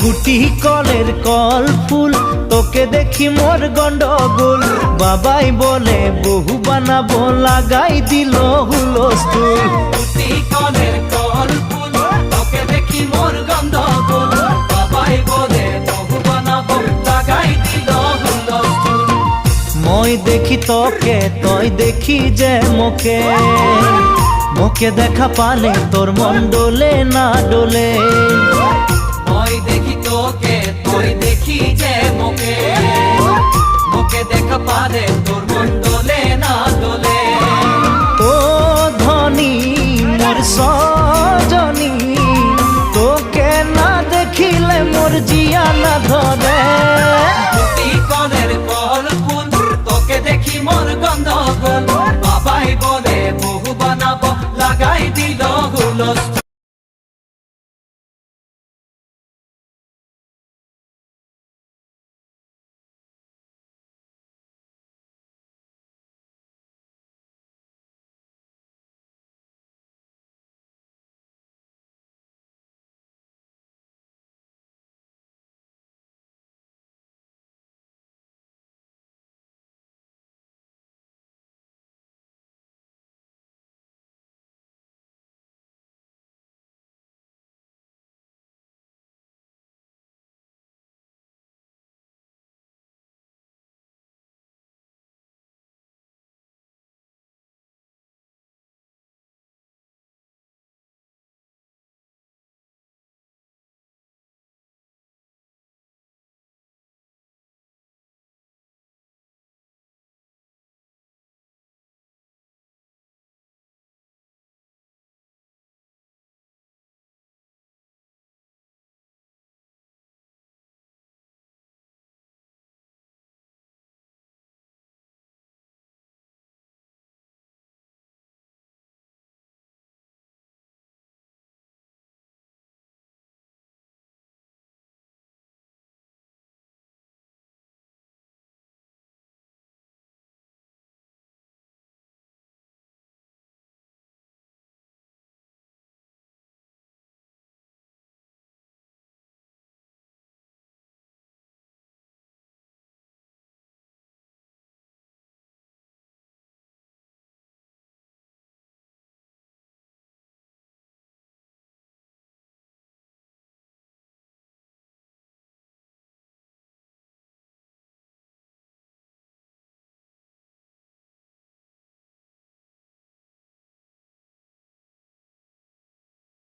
গুটি কলের কল ফুল, তোকে দেখি মোর গন্ডগোল। বাবাই বলে বহু বানাবো, লাগাই দিল হুলস্থুল। গুটি কলের কল ফুল, তোকে দেখি মোর গন্ডগোল। বাবাই বলে বহু বানাবো, লাগাই দিল হুলস্থুল। মই দেখি তোকে, তই দেখি যে মোকে, মোকে দেখা পালে তোর মন ডোলে না ডোলে। মই দেখি তোকে, তুই দেখি যে মোকে, মোকে দেখা পালে তোর মন ডোলে না ডোলে। ও ধনী মোর